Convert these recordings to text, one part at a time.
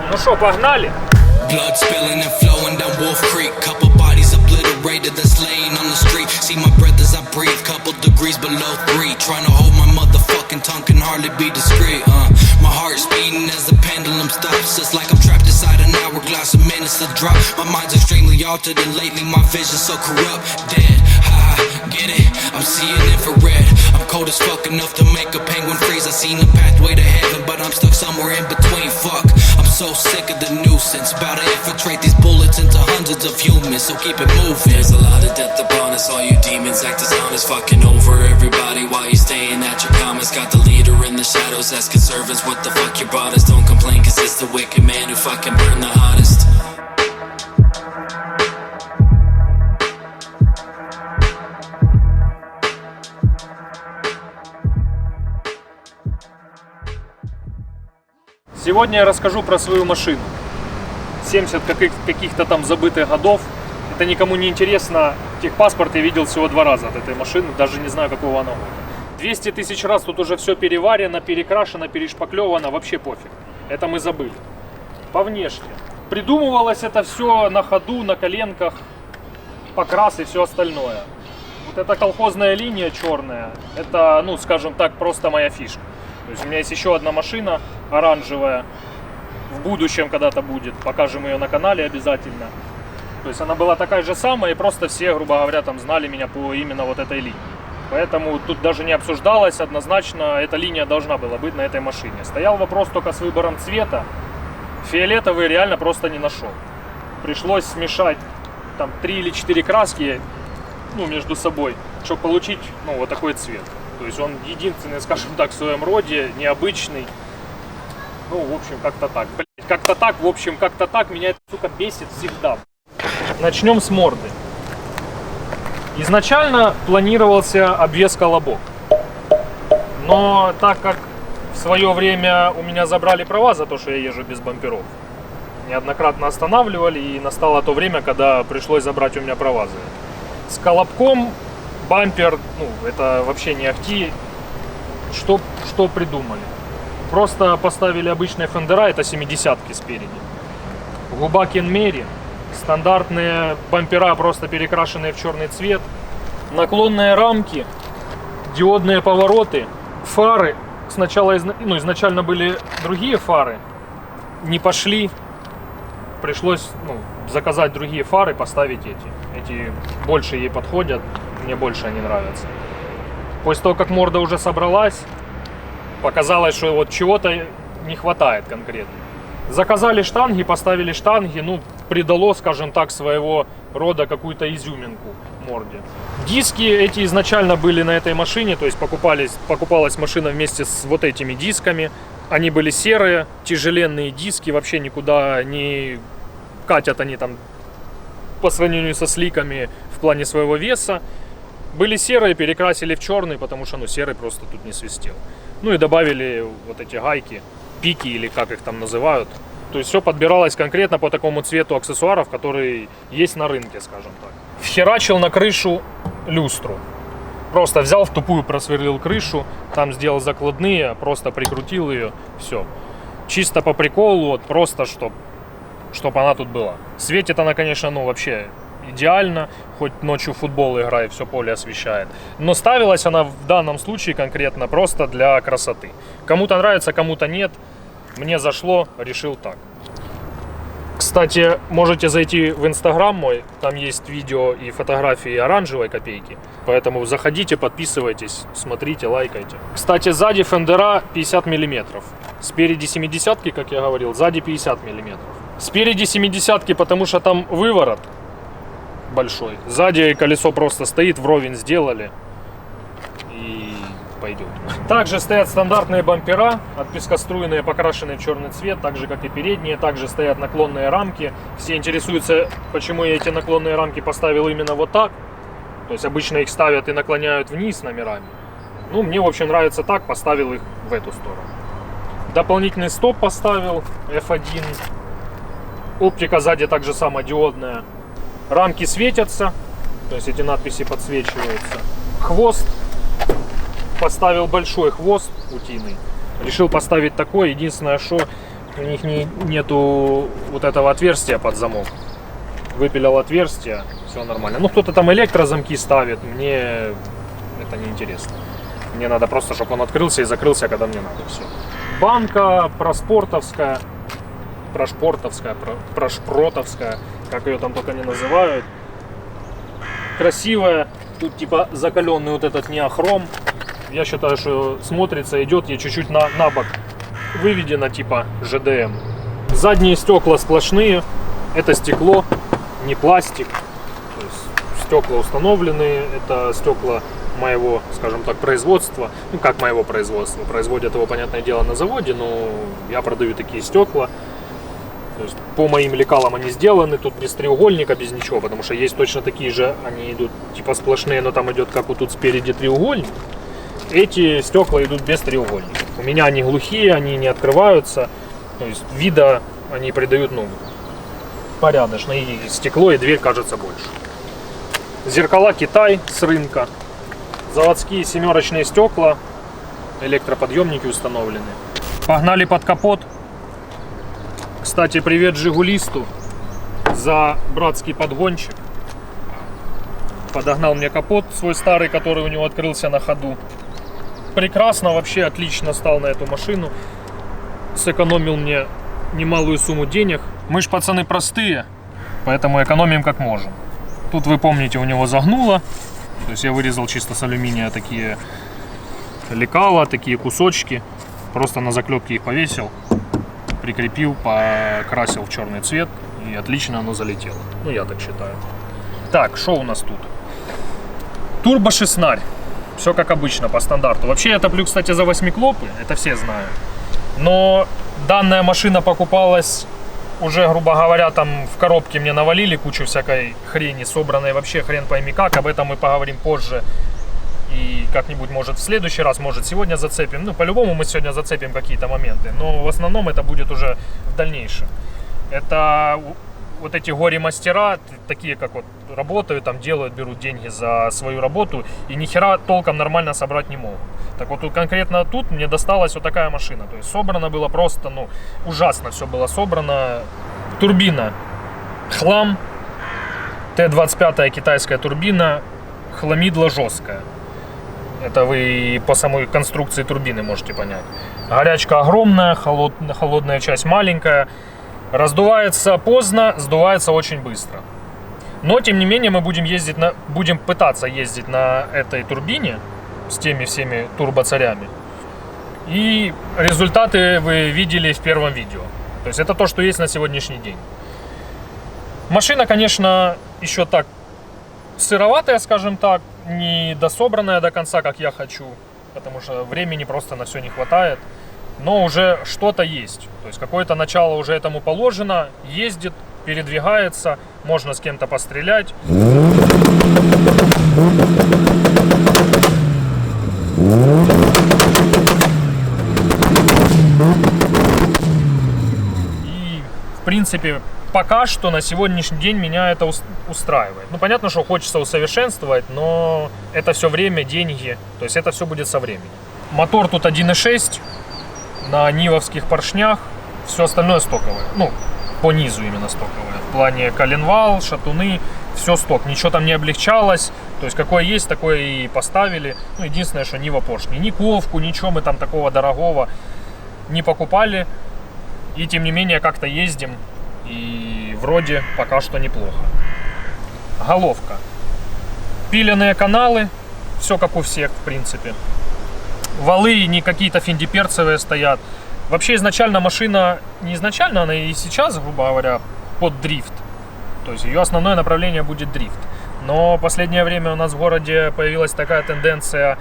Ну что, погнали? Blood spilling and flowing down Wolf Creek. Couple bodies obliterated that's laying on the street. See my breath as I breathe, couple degrees below 3. Trying to hold my motherfucking tongue, can hardly be discreet. My heart's beating as the pendulum stops. It's like I'm trapped inside an hourglass, a minutes to drop. My mind's extremely altered and lately my vision's so corrupt. Dead, get it? I'm seeing infrared. I'm cold as fuck enough to make a penguin freeze. I seen the pathway to heaven, but I'm stuck somewhere in between. Fuck, I'm so sick of the nuisance. About to infiltrate these bullets into hundreds of humans, so keep it moving. There's a lot of death upon us, all you demons act as honest. Fucking over everybody while you staying at your comments. Got the leader in the shadows asking servants what the fuck you brought us. Don't complain cause it's the wicked man who fucking burned the hottest. Сегодня я расскажу про свою машину. 70 каких-то там забытых годов. Это никому не интересно. Техпаспорт я видел всего 2 раза от этой машины. Даже не знаю, какого она года. 200 тысяч раз тут уже все переварено, перекрашено, перешпаклевано. Вообще пофиг. Это мы забыли. По внешне. Придумывалось это все на ходу, на коленках. Покрас и все остальное. Вот эта колхозная линия черная. Это, ну, скажем так, просто моя фишка. То есть у меня есть еще одна машина оранжевая. В будущем когда-то будет. Покажем ее на канале обязательно. То есть она была такая же самая. И просто все, грубо говоря, там знали меня по именно вот этой линии. Поэтому тут даже не обсуждалось. Однозначно эта линия должна была быть на этой машине. Стоял вопрос только с выбором цвета. Фиолетовый реально просто не нашел. Пришлось смешать там 3 или 4 краски, ну, между собой, чтобы получить, ну, вот такой цвет. То есть он единственный, скажем так, в своем роде, необычный. Ну, в общем, как-то так. Блять, как-то так, в общем, как-то так. Меня это, сука, бесит всегда. Начнем с морды. Изначально планировался обвес колобок. Но так как в свое время у меня забрали права за то, что я езжу без бамперов, неоднократно останавливали, и настало то время, когда пришлось забрать у меня права за это. С колобком бампер, ну, это вообще не ахти. Что придумали? Просто поставили обычные фендера, это 70-ки спереди. Губа Кенмери, стандартные бампера, просто перекрашенные в черный цвет. Наклонные рамки, диодные повороты, фары. Сначала, ну, изначально были другие фары, не пошли. Пришлось, ну, заказать другие фары, поставить эти. Эти больше ей подходят, мне больше они нравятся. После того, как морда уже собралась, показалось, что вот чего-то не хватает конкретно. Заказали штанги, поставили штанги, ну, придало, скажем так, своего рода какую-то изюминку морде. Диски эти изначально были на этой машине, то есть покупалась машина вместе с вот этими дисками. Они были серые, тяжеленные диски, вообще никуда не катят они там по сравнению со сликами в плане своего веса. Были серые, перекрасили в черный, потому что, ну, серый просто тут не свистел. Ну и добавили вот эти гайки, пики или как их там называют. То есть все подбиралось конкретно по такому цвету аксессуаров, которые есть на рынке, скажем так. Вхерачил на крышу люстру. Просто взял в тупую, просверлил крышу, там сделал закладные, просто прикрутил ее, все. Чисто по приколу, вот просто чтоб она тут была. Светит она, конечно, ну вообще идеально, хоть ночью в футбол играет, все поле освещает. Но ставилась она в данном случае конкретно просто для красоты. Кому-то нравится, кому-то нет. Мне зашло, решил так. Кстати, можете зайти в Инстаграм мой, там есть видео и фотографии оранжевой копейки. Поэтому заходите, подписывайтесь, смотрите, лайкайте. Кстати, сзади фендера 50 мм. Спереди 70-ки, как я говорил, сзади 50 мм. Спереди 70-ки, потому что там выворот большой. Сзади колесо просто стоит, вровень сделали. И пойдет. Также стоят стандартные бампера, отпескоструйные, покрашенные в черный цвет, так же как и передние. Также стоят наклонные рамки. Все интересуются, почему я эти наклонные рамки поставил именно вот так. То есть обычно их ставят и наклоняют вниз номерами. Ну, мне, в общем, нравится так, поставил их в эту сторону. Дополнительный стоп поставил, F1. Оптика сзади также самодиодная. Рамки светятся, то есть эти надписи подсвечиваются. Хвост. Поставил большой хвост утиный. Решил поставить такой. Единственное, что У них нету вот этого отверстия под замок. Выпилил отверстие, все нормально. Ну, кто-то там электрозамки ставит, мне это не интересно. Мне надо просто, чтобы он открылся и закрылся, когда мне надо. Все. Банка прошпортовская, как ее там только не называют. Красивая. Тут типа закаленный вот этот неохром. Я считаю, что смотрится, идет ей чуть-чуть на бок выведено, типа ЖДМ. Задние стекла сплошные. Это стекло, не пластик. То есть стекла установленные. Это стекла моего, скажем так, производства. Ну, как моего производства. Производят его, понятное дело, на заводе, но я продаю такие стекла. То есть по моим лекалам они сделаны, тут без треугольника, без ничего, потому что есть точно такие же, они идут типа сплошные, но там идет как вот тут спереди треугольник. Эти стекла идут без треугольника. У меня они глухие, они не открываются, то есть вида они придают, ну, порядочно, и стекло, и дверь кажется больше. Зеркала Китай с рынка, заводские семерочные стекла, электроподъемники установлены. Погнали под капот. Кстати, привет Жигулисту за братский подгончик. Подогнал мне капот свой старый, который у него открылся на ходу. Прекрасно, вообще отлично стал на эту машину. Сэкономил мне немалую сумму денег. Мы ж пацаны простые, поэтому экономим как можем. Тут вы помните, у него загнуло. То есть я вырезал чисто с алюминия такие лекала, такие кусочки. Просто на заклепке их повесил. Прикрепил, покрасил в черный цвет, и отлично оно залетело. Ну, я так считаю. Так, что у нас тут? Турбо-шеснарь. Все как обычно, по стандарту. Вообще я топлю, кстати, за восьмиклопы, это все знают. Но данная машина покупалась уже, грубо говоря, там в коробке мне навалили кучу всякой хрени, собранной вообще хрен пойми как. Об этом мы поговорим позже. И как-нибудь, может, в следующий раз, может, сегодня зацепим. Ну, по-любому мы сегодня зацепим какие-то моменты. Но в основном это будет уже в дальнейшем. Это вот эти горе-мастера, такие как вот работают, там делают, берут деньги за свою работу и ни хера толком нормально собрать не могут. Так вот, конкретно тут мне досталась вот такая машина. То есть собрано было просто, ну, ужасно все было собрано. Турбина хлам. Т-25 китайская турбина. Хламидла жесткая. Это вы по самой конструкции турбины можете понять. Горячка огромная, холодная часть маленькая. Раздувается поздно, сдувается очень быстро. Но, тем не менее, мы будем пытаться ездить на этой турбине с теми всеми турбоцарями. И результаты вы видели в первом видео. То есть это то, что есть на сегодняшний день. Машина, конечно, еще так сыроватая, скажем так, не дособранная до конца, как я хочу, потому что времени просто на все не хватает, но уже что-то есть, то есть какое-то начало уже этому положено, ездит, передвигается, можно с кем-то пострелять. И, в принципе, пока что на сегодняшний день меня это устраивает. Ну, понятно, что хочется усовершенствовать, но это все время, деньги, то есть это все будет со временем. Мотор тут 1.6 на нивовских поршнях, все остальное стоковое, ну, по низу именно стоковое. В плане коленвал, шатуны, все сток, ничего там не облегчалось, то есть какое есть, такое и поставили. Ну, единственное, что Нива поршни, ни ковку, ничего мы там такого дорогого не покупали, и тем не менее как-то ездим. И вроде пока что неплохо. Головка. Пиленные каналы. Все как у всех, в принципе. Валы не какие-то финдиперцевые стоят. Вообще изначально машина, не изначально, она и сейчас, грубо говоря, под дрифт. То есть ее основное направление будет дрифт. Но в последнее время у нас в городе появилась такая тенденция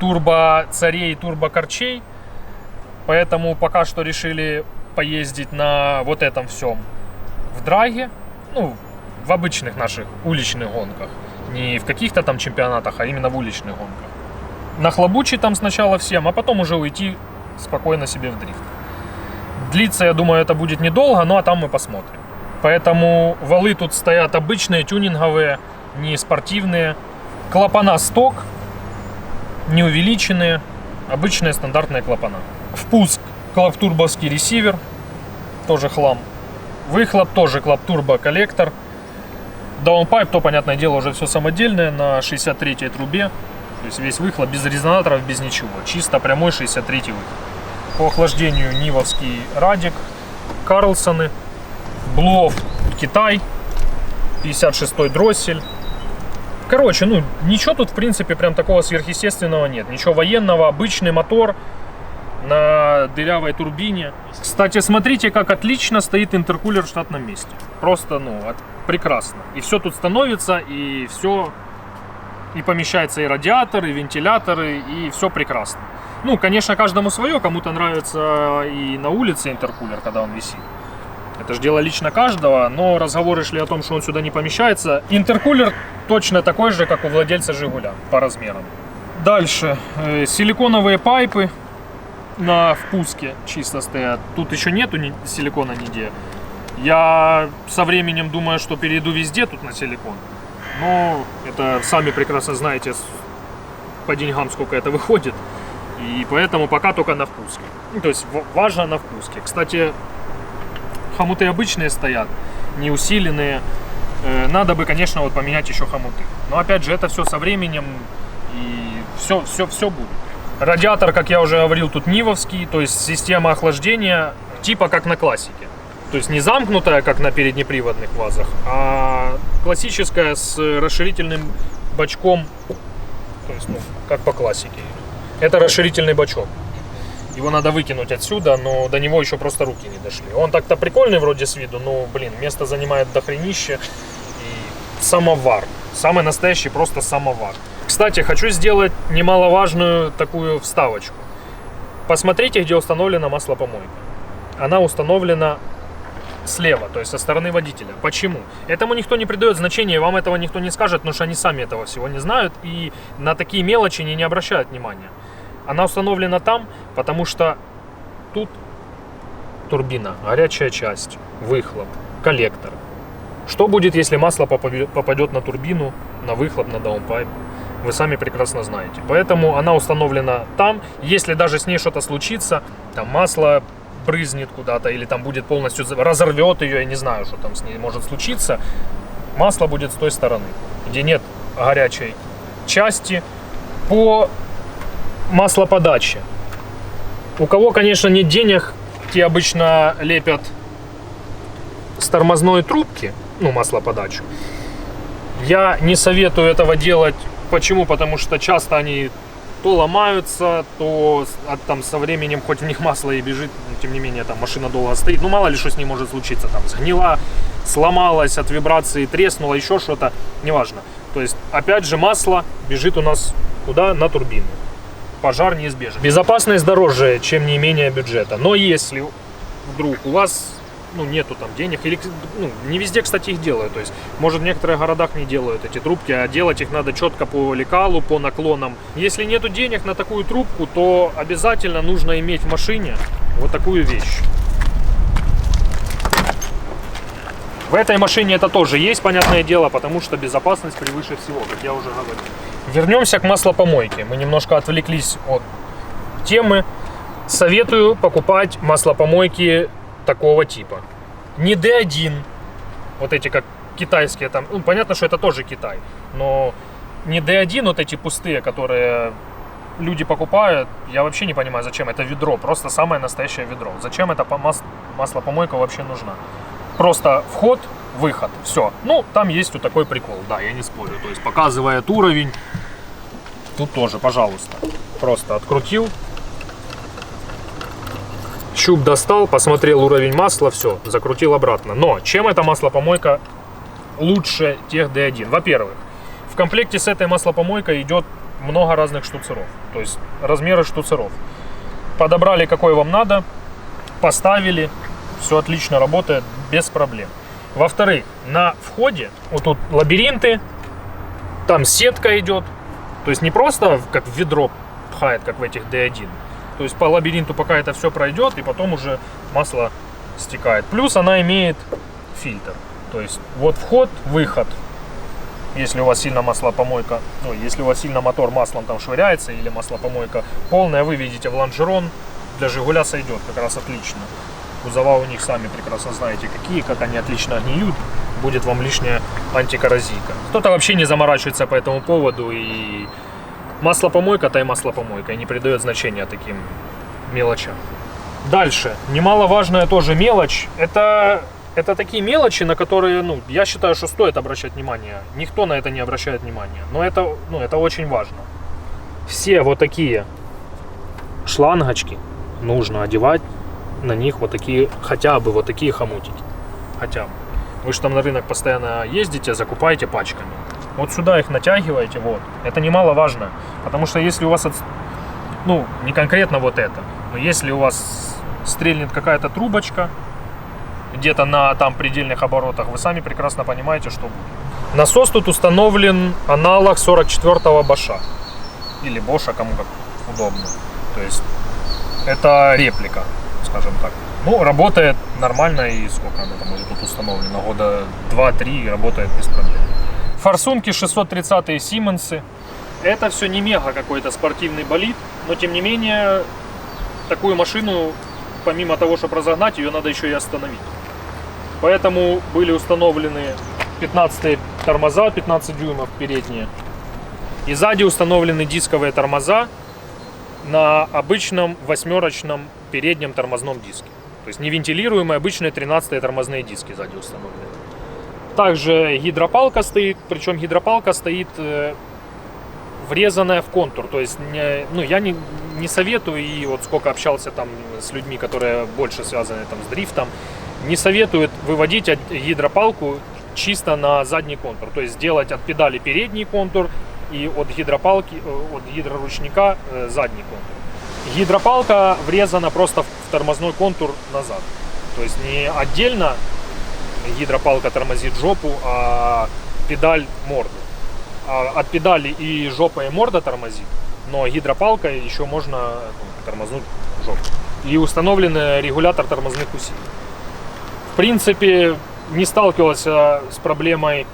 турбо-царей, турбо-корчей. Поэтому пока что решили поездить на вот этом всем в драге, ну, в обычных наших уличных гонках. Не в каких-то там чемпионатах, а именно в уличных гонках. Нахлобучить там сначала всем, а потом уже уйти спокойно себе в дрифт. Длиться, я думаю, это будет недолго, ну а там мы посмотрим. Поэтому валы тут стоят обычные, тюнинговые, не спортивные. Клапана сток, не увеличенные, обычные стандартные клапана. Впуск клаптурбовский ресивер, тоже хлам. Выхлоп тоже клаптурбо коллектор. Даунпайп, то, понятное дело, уже все самодельное на 63-й трубе. То есть весь выхлоп без резонаторов, без ничего. Чисто прямой 63-й выхлоп. По охлаждению нивовский радик, Карлсоны, Блуов Китай, 56-й дроссель. Короче, ну ничего тут в принципе прям такого сверхъестественного нет. Ничего военного, обычный мотор на дырявой турбине. Кстати, смотрите, как отлично стоит интеркулер в штатном месте. Просто, ну, прекрасно. И все тут становится, и все, и помещается и радиатор, и вентиляторы, и все прекрасно. Ну, конечно, каждому свое, кому-то нравится и на улице интеркулер, когда он висит. Это же дело лично каждого, но разговоры шли о том, что он сюда не помещается. Интеркулер точно такой же, как у владельца Жигуля, по размерам. Дальше, силиконовые пайпы на впуске чисто стоят. Тут еще нету силикона нигде. Я со временем думаю, что перейду везде тут на силикон. Но это сами прекрасно знаете по деньгам, сколько это выходит. И поэтому пока только на впуске. То есть важно на впуске. Кстати, хомуты обычные стоят, не усиленные. Надо бы, конечно, вот поменять еще хомуты. Но опять же, это все со временем. И все будет. Радиатор, как я уже говорил, тут нивовский. То есть система охлаждения типа как на классике. То есть не замкнутая, как на переднеприводных ВАЗах, а классическая с расширительным бачком. То есть, ну, как по классике. Это расширительный бачок. Его надо выкинуть отсюда, но до него еще просто руки не дошли. Он так-то прикольный вроде с виду, но, блин, место занимает дохренище. И самовар. Самый настоящий просто самовар. Кстати, хочу сделать немаловажную такую вставочку. Посмотрите, где установлена маслопомойка. Она установлена слева, то есть со стороны водителя. Почему? Этому никто не придает значения, вам этого никто не скажет, потому что они сами этого всего не знают и на такие мелочи не обращают внимания. Она установлена там, потому что тут турбина, горячая часть, выхлоп, коллектор. Что будет, если масло попадет на турбину, на выхлоп, на даунпайп? Вы сами прекрасно знаете. Поэтому она установлена там. Если даже с ней что-то случится, там масло брызнет куда-то или там будет полностью разорвет ее, я не знаю, что там с ней может случиться, масло будет с той стороны, где нет горячей части. По маслоподаче. У кого, конечно, нет денег, те обычно лепят с тормозной трубки, ну, маслоподачу. Я не советую этого делать. Почему? Потому что часто они то ломаются, то там со временем хоть в них масло и бежит, но тем не менее там машина долго стоит. Ну мало ли что с ней может случиться, там сгнила, сломалась от вибрации, треснула, еще что-то, неважно. То есть опять же масло бежит у нас куда? На турбину. Пожар неизбежен. Безопасность дороже, чем не менее бюджета. Но если вдруг у вас нету там денег, или не везде, кстати, их делают. То есть, может, в некоторых городах не делают эти трубки, а делать их надо четко по лекалу, по наклонам. Если нету денег на такую трубку, то обязательно нужно иметь в машине вот такую вещь. В этой машине это тоже есть, понятное дело, потому что безопасность превыше всего, как я уже говорил. Вернемся к маслопомойке. Мы немножко отвлеклись от темы. Советую покупать маслопомойки такого типа. Не D1, вот эти как китайские там, понятно, что это тоже Китай, но не D1, вот эти пустые, которые люди покупают, я вообще не понимаю, зачем это ведро, просто самое настоящее ведро. Зачем эта маслопомойка вообще нужна? Просто вход, выход, все. Ну, там есть вот такой прикол, да, я не спорю. То есть показывает уровень, тут тоже, пожалуйста, просто открутил. Щуп достал, посмотрел уровень масла, все, закрутил обратно. Но чем эта маслопомойка лучше тех D1? Во-первых, в комплекте с этой маслопомойкой идет много разных штуцеров. То есть размеры штуцеров. Подобрали какой вам надо, поставили, все отлично работает, без проблем. Во-вторых, на входе, вот тут лабиринты, там сетка идет. То есть не просто как в ведро пхает, как в этих D1. То есть по лабиринту пока это все пройдет, и потом уже масло стекает. Плюс она имеет фильтр. То есть вот вход, выход. Если у вас сильно маслопомойка, если у вас сильно мотор маслом там швыряется, или маслопомойка полная, вы видите в лонжерон для Жигуля сойдет как раз отлично. Кузова у них сами прекрасно знаете какие, как они отлично гниют. Будет вам лишняя антикоррозийка. Кто-то вообще не заморачивается по этому поводу, и маслопомойка-то и маслопомойка, и не придает значения таким мелочам. Дальше, немаловажная тоже мелочь, это такие мелочи, на которые, я считаю, что стоит обращать внимание. Никто на это не обращает внимания, но это очень важно. Все вот такие шлангочки нужно одевать на них вот такие, хотя бы вот такие хомутики. Хотя бы. Вы же там на рынок постоянно ездите, закупаете пачками. Вот сюда их натягиваете, вот. Это немаловажно, потому что если у вас, не конкретно вот это, но если у вас стрельнет какая-то трубочка, где-то на там предельных оборотах, вы сами прекрасно понимаете, что будет. Насос тут установлен аналог 44-го Боша. Или Боша, кому как удобно. То есть это реплика, скажем так. Работает нормально, и сколько она там уже тут установлена, года 2-3 работает без проблем. Форсунки 630-е Сименсы. Это все не мега какой-то спортивный болид, но тем не менее такую машину, помимо того, чтобы разогнать, ее надо еще и остановить. Поэтому были установлены 15 тормоза, 15 дюймов передние. И сзади установлены дисковые тормоза на обычном 8-рочном переднем тормозном диске. То есть невентилируемые обычные 13-е тормозные диски сзади установлены. Также гидропалка стоит, причем гидропалка стоит врезанная в контур. То есть я не советую, и вот сколько общался там с людьми, которые больше связаны там с дрифтом, не советуют выводить гидропалку чисто на задний контур. То есть делать от педали передний контур и от гидропалки, от гидроручника задний контур. Гидропалка врезана просто в тормозной контур назад. То есть не отдельно гидропалка тормозит жопу, а педаль морду. От педали и жопа, и морда тормозит, но гидропалкой еще можно тормознуть жопу. И установлен регулятор тормозных усилий. В принципе, не сталкивался с проблемой,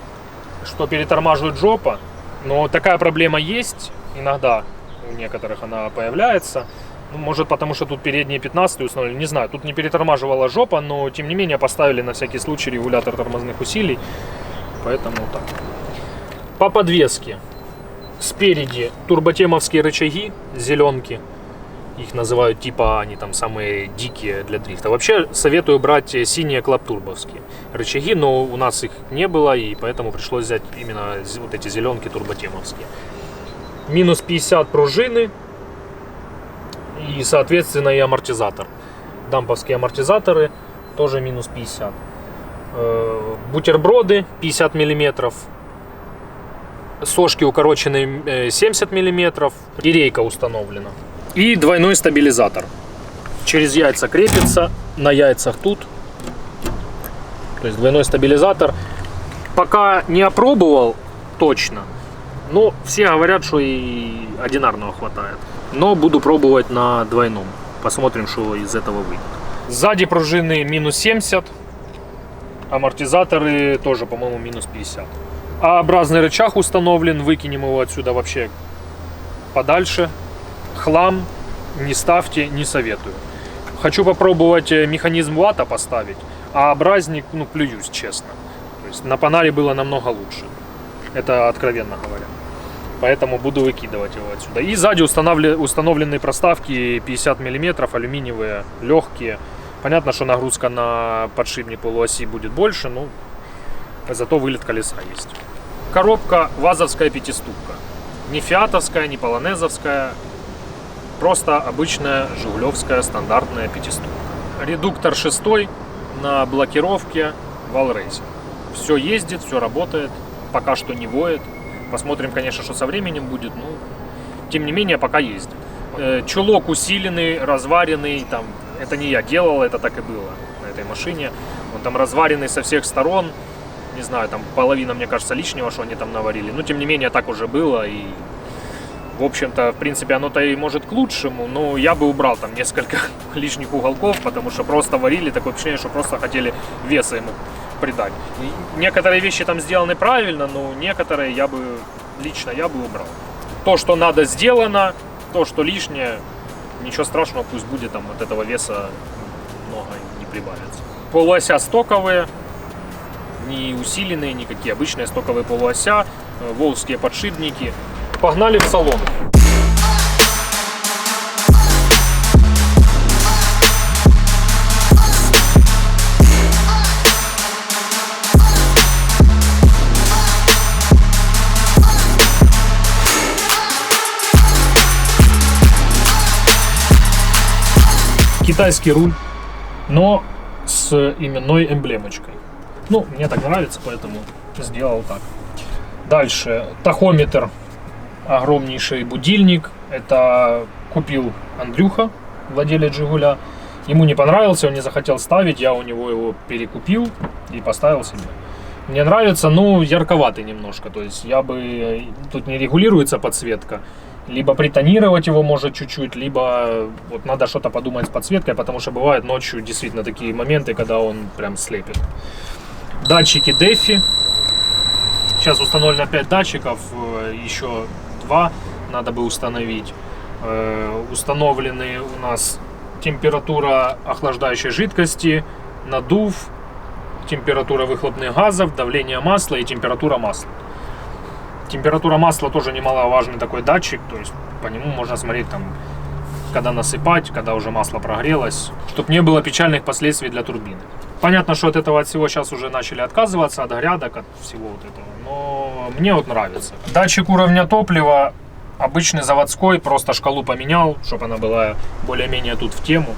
что перетормаживает жопа, но такая проблема есть иногда. У некоторых она появляется. Может, потому что тут передние 15 установлены, не знаю. Тут не перетормаживала жопа, но тем не менее поставили на всякий случай регулятор тормозных усилий. Поэтому так. По подвеске. Спереди турботемовские рычаги, зеленки. Их называют типа, они там самые дикие для дрифта. Вообще советую брать синие клаптурбовские рычаги, но у нас их не было, и поэтому пришлось взять именно вот эти зеленки турботемовские. Минус 50 пружины и, соответственно, и амортизатор. Дамповские амортизаторы тоже минус 50. Бутерброды 50 мм. Сошки укороченные 70 мм. И рейка установлена. И двойной стабилизатор. Через яйца крепится, на яйцах тут. То есть двойной стабилизатор. Пока не опробовал точно. Но все говорят, что и одинарного хватает. Но буду пробовать на двойном. Посмотрим, что из этого выйдет. Сзади пружины минус 70. Амортизаторы тоже, по-моему, минус 50. А-образный рычаг установлен. Выкинем его отсюда вообще подальше. Хлам не ставьте, не советую. Хочу попробовать механизм ватта поставить. А образник, плююсь, честно. То есть на Панаре было намного лучше. Это откровенно говоря. Поэтому буду выкидывать его отсюда. И сзади установлены проставки 50 мм, алюминиевые, легкие. Понятно, что нагрузка на подшипник полуоси будет больше, но зато вылет колеса есть. Коробка вазовская пятиступка. Не фиатовская, не полонезовская. Просто обычная жигулевская стандартная пятиступка. Редуктор 6 на блокировке Валрейсе. Все ездит, все работает. Пока что не воет. Посмотрим, конечно, что со временем будет, но тем не менее пока ездит. Чулок усиленный, разваренный, там, это не я делал, это так и было на этой машине. Он там разваренный со всех сторон, не знаю, там половина, мне кажется, лишнего, что они там наварили. Но тем не менее так уже было, и в общем-то, в принципе, оно-то и может к лучшему, но я бы убрал там несколько лишних уголков, потому что просто варили, такое впечатление, что просто хотели веса ему придать. И некоторые вещи там сделаны правильно, но некоторые я бы убрал. То, что надо, сделано, то, что лишнее, ничего страшного, пусть будет там от этого веса много не прибавится. Полуося стоковые, не усиленные никакие, обычные стоковые полуося, волжские подшипники. Погнали в салон. Китайский руль, но с именной эмблемочкой. Ну, мне так нравится, поэтому сделал так. Дальше тахометр, огромнейший будильник. Это купил Андрюха, владелец Жигуля. Ему не понравился, он не захотел ставить, я у него его перекупил и поставил себе. Мне нравится, ну, ярковатый немножко, то есть я бы... Тут не регулируется подсветка. Либо притонировать его может чуть-чуть, либо вот надо что-то подумать с подсветкой, потому что бывают ночью действительно такие моменты, когда он прям слепит. Датчики DEFI. Сейчас установлено 5 датчиков, еще 2 надо бы установить. Установлены у нас температура охлаждающей жидкости, надув, температура выхлопных газов, давление масла и температура масла. Температура масла тоже немаловажный такой датчик, то есть по нему можно смотреть, там, когда насыпать, когда уже масло прогрелось, чтобы не было печальных последствий для турбины. Понятно, что от этого от всего сейчас уже начали отказываться, от грядок, от всего вот этого, но мне вот нравится. Датчик уровня топлива обычный заводской, просто шкалу поменял, чтобы она была более-менее тут в тему.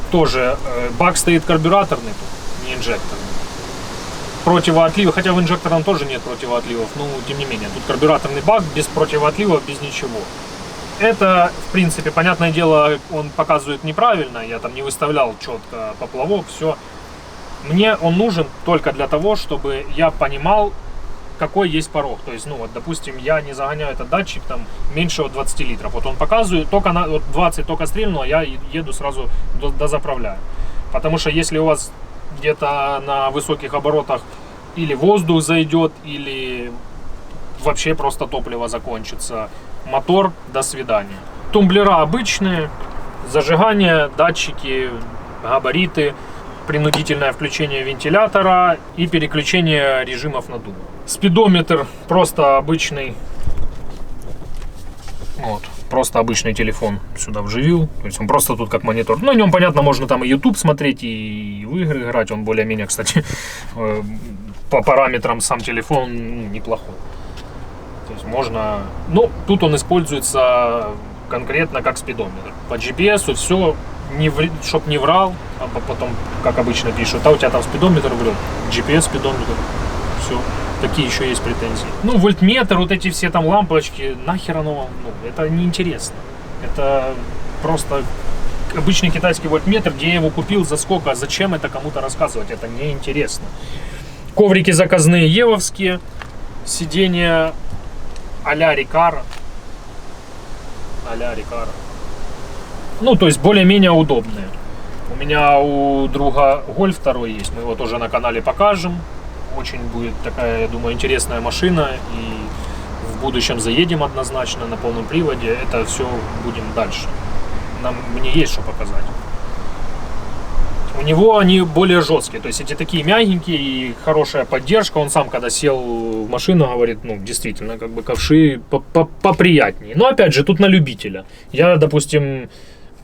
Тоже бак стоит карбюраторный, тут, не инжекторный. Противоотлива, хотя в инжекторном тоже нет противоотливов, но тем не менее, тут карбюраторный бак без противоотлива, без ничего. Это, в принципе, понятное дело, он показывает неправильно, я там не выставлял четко поплавок, все. Мне он нужен только для того, чтобы я понимал, какой есть порог. То есть, ну вот, допустим, я не загоняю этот датчик там меньше от 20 литров. Вот он показывает, только на вот 20 только стрельнуло, я еду сразу дозаправляю. Потому что если у вас где-то на высоких оборотах или воздух зайдет, или вообще просто топливо закончится, мотор, до свидания. Тумблера обычные, зажигание, датчики, габариты, принудительное включение вентилятора и переключение режимов надува. Спидометр просто обычный. Вот. Просто обычный телефон сюда вживил, то есть он просто тут как монитор. Ну, на нем, понятно, можно там и YouTube смотреть, и в игры играть. Он более-менее, кстати, по параметрам сам телефон неплохой. То есть можно... Ну, тут он используется конкретно как спидометр. По GPS все, чтоб не врал, а потом, как обычно пишут, а у тебя там спидометр врет, GPS спидометр, все. Какие еще есть претензии? Ну, вольтметр, вот эти все там лампочки, нахер оно вам, ну, это неинтересно. Это просто обычный китайский вольтметр, где я его купил, за сколько, а зачем это кому-то рассказывать, это неинтересно. Коврики заказные евовские, сиденья а-ля Рикара. А-ля Рикара. Ну, то есть более-менее удобные. У меня у друга Гольф 2 есть, мы его тоже на канале покажем. Очень будет такая, я думаю, интересная машина, и в будущем заедем однозначно на полном приводе. Это все будем дальше. Мне есть что показать. У него они более жесткие, то есть эти такие мягенькие и хорошая поддержка. Он сам, когда сел в машину, говорит, ну, действительно, как бы ковши поприятнее. Но опять же, тут на любителя. Я, допустим,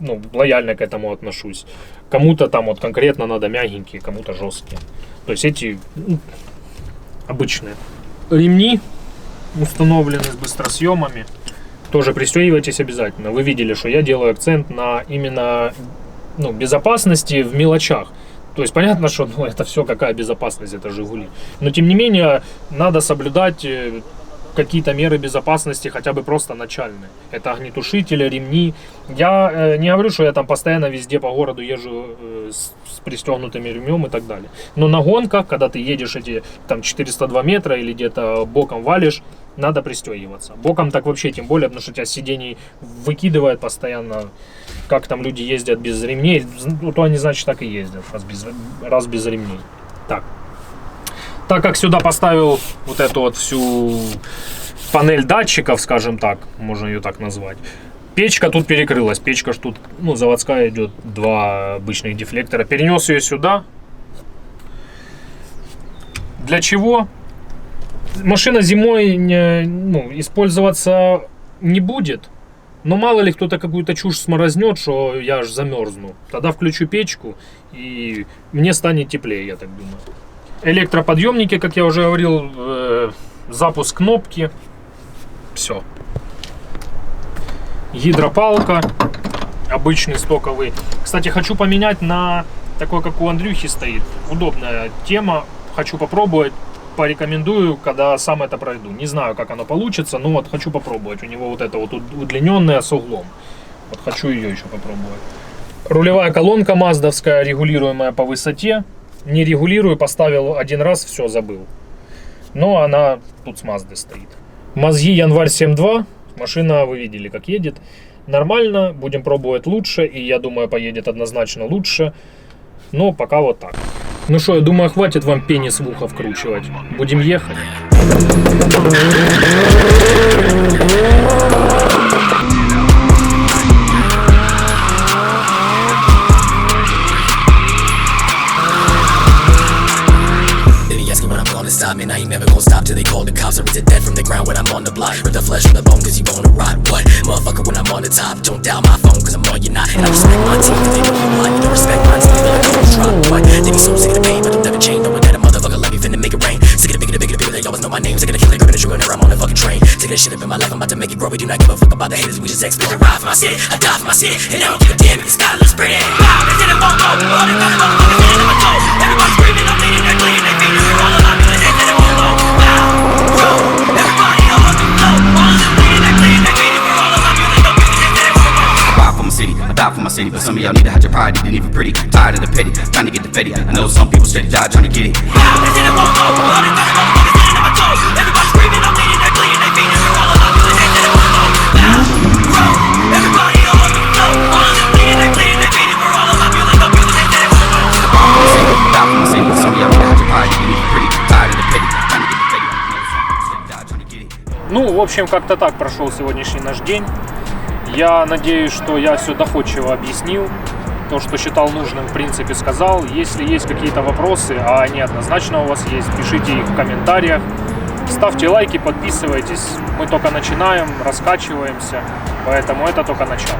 ну, лояльно к этому отношусь. Кому-то там вот конкретно надо мягенькие, кому-то жесткие. То есть эти, ну, обычные. Ремни установлены с быстросъемами. Тоже пристегивайтесь обязательно. Вы видели, что я делаю акцент на именно, ну, безопасности в мелочах. То есть понятно, что, ну, это все какая безопасность, это Жигули. Но тем не менее надо соблюдать какие-то меры безопасности, хотя бы просто начальные. Это огнетушители, ремни. Я не говорю, что я там постоянно везде по городу езжу с пристегнутыми ремнем и так далее. Но на гонках, когда ты едешь эти там 402 метра или где-то боком валишь, надо пристегиваться. Боком так вообще тем более, потому что тебя с сидений выкидывает постоянно. Как там люди ездят без ремней, ну, то они, значит, так и ездят, раз без ремней. Так как сюда поставил вот эту вот всю панель датчиков, скажем так, можно ее так назвать, Печка тут перекрылась. Печка ж тут, ну, заводская идет, 2 обычных дефлектора. Перенес ее сюда. Для чего? Машина зимой использоваться не будет. Но мало ли кто-то какую-то чушь сморознет, что я аж замерзну. Тогда включу печку и мне станет теплее, я так думаю. Электроподъемники, как я уже говорил, запуск кнопки. Все. Гидропалка. Обычный стоковый. Кстати, хочу поменять на такой, как у Андрюхи стоит. Удобная тема. Хочу попробовать. Порекомендую, когда сам это пройду. Не знаю, как оно получится, но вот хочу попробовать. У него вот это вот удлиненная с углом. Вот хочу ее еще попробовать. Рулевая колонка маздовская, регулируемая по высоте. Не регулирую, поставил один раз, все, забыл. Но она тут с Мазды стоит. Мозги январь 7.2. Машина, вы видели, как едет. Нормально, будем пробовать лучше. И я думаю, поедет однозначно лучше. Но пока вот так. Ну что, я думаю, хватит вам пенис в ухо вкручивать. Будем ехать. Stop me, I ain't never gonna stop till they call the cops. I raise it dead from the ground when I'm on the block. With the flesh on the bone, cause you gonna rot. What? Motherfucker, when I'm on the top, don't dial my phone, cause I'm on your knot. And I respect my team, cause they know you blind. You don't respect my team, they don't drop. What? They be so sick of the pain, but I'm never chained. Knowing that a motherfucker like me finna make it rain. Sick of the bigger, they always know my name. Sick of the killer, gripping the sugar, I'm on the fucking train. Sick of the shit up in my life, I'm about to make it grow. We do not give a fuck about the haters, we just explode. Ride for my city, I die for my city. And I don't give a damn if the sky looks pretty. Wow, they said it won't go. All the time, motherfuckers standing on my toe. Everybody's screaming, I'm bleeding, they're cleaning their feet. All of my music, they said it won't go. Everybody all up and low. All of them bleeding, they're cleaning their feet. All of my music, don't give a shit, they said it won't go. I ride for my city, I die for my city. But some of y'all need to hide your pride, it ain't even pretty. Tired of the petty, trying to get the petty. I know some people steady die trying to get it. Wow, they said it won't go. All the time, motherfuckers standing on my toe. Everybody's screaming, I'm bleeding, they're cleaning their feet. All of my music, they said it won't go. Everybody all up and low. All of them bleeding, they're cleaning their feet. All of my music, don't give a shit, they said it won't go. I die for my city, some of y'all need to hide your pride, it ain't even pretty. Tired of the petty, trying to get the petty. I know some people steady die trying to get it. Ну, в общем, как-то так прошел сегодняшний наш день. Я надеюсь, что я все доходчиво объяснил. То, что считал нужным, в принципе, сказал. Если есть какие-то вопросы, а они однозначно у вас есть, пишите их в комментариях. Ставьте лайки, подписывайтесь. Мы только начинаем, раскачиваемся. Поэтому это только начало.